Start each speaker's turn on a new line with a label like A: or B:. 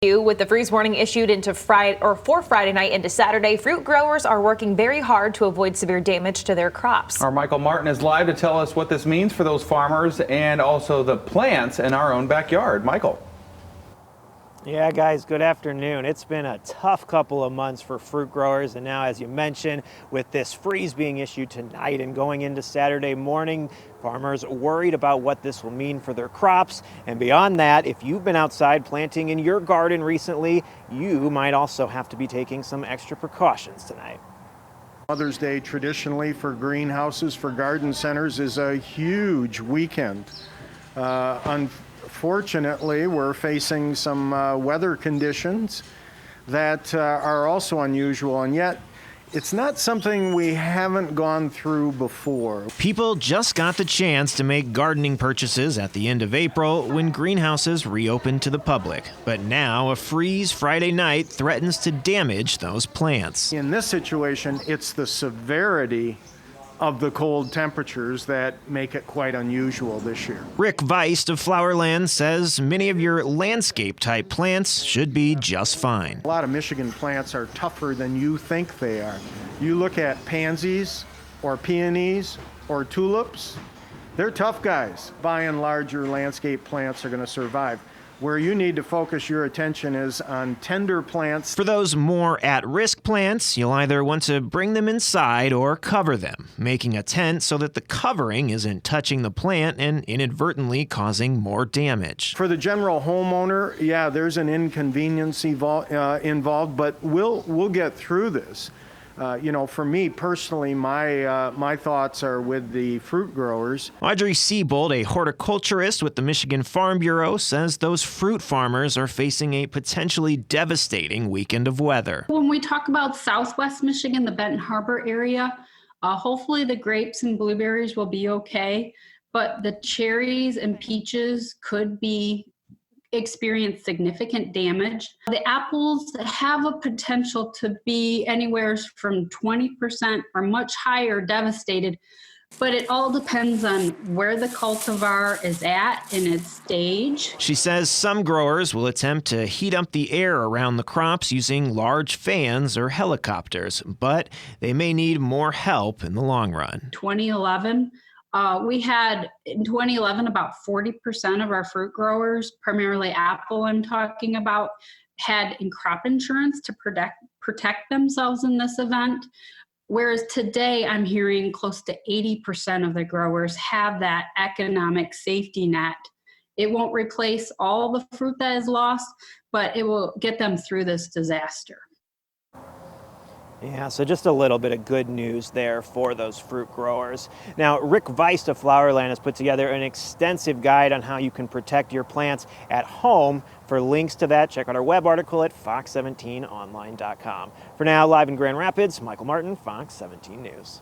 A: With the freeze warning issued into for Friday night into Saturday, fruit growers are working very hard to avoid severe damage to their crops.
B: Our Michael Martin is live to tell us what this means for those farmers and also the plants in our own backyard. Michael.
C: Yeah, guys, good afternoon. It's been a tough couple of months for fruit growers, and now, as you mentioned, with this freeze being issued tonight and going into Saturday morning, farmers worried about what this will mean for their crops. And beyond that, if you've been outside planting in your garden recently, you might also have to be taking some extra precautions tonight.
D: Mother's Day traditionally for greenhouses, for garden centers, is a huge weekend. Unfortunately, we're facing some weather conditions that are also unusual, and yet it's not something we haven't gone through before.
C: People just got the chance to make gardening purchases at the end of April when greenhouses reopened to the public. But now a freeze Friday night threatens to damage those plants.
D: In this situation, it's the severity of the cold temperatures that make it quite unusual this year.
C: Rick Weist of Flowerland says many of your landscape-type plants should be just fine.
D: A lot of Michigan plants are tougher than you think they are. You look at pansies or peonies or tulips, they're tough guys. By and large, your landscape plants are going to survive. Where you need to focus your attention is on tender plants.
C: For those more at-risk plants, you'll either want to bring them inside or cover them, making a tent so that the covering isn't touching the plant and inadvertently causing more damage.
D: For the general homeowner, yeah, there's an inconvenience involved, but we'll get through this. For me personally, my thoughts are with the fruit growers.
C: Audrey Siebold, a horticulturist with the Michigan Farm Bureau, says those fruit farmers are facing a potentially devastating weekend of weather.
E: When we talk about Southwest Michigan, the Benton Harbor area, hopefully the grapes and blueberries will be okay, but the cherries and peaches could experience significant damage. The apples have a potential to be anywhere from 20% or much higher devastated, but it all depends on where the cultivar is at in its stage.
C: She says some growers will attempt to heat up the air around the crops using large fans or helicopters, but they may need more help in the long run.
E: 2011, we had in 2011 about 40% of our fruit growers, primarily apple I'm talking about, had crop insurance to protect themselves in this event. Whereas today I'm hearing close to 80% of the growers have that economic safety net. It won't replace all the fruit that is lost, but it will get them through this disaster.
C: Yeah, so just a little bit of good news there for those fruit growers. Now, Rick Weist of Flowerland has put together an extensive guide on how you can protect your plants at home. For links to that, check out our web article at fox17online.com. For now, live in Grand Rapids, Michael Martin, Fox 17 News.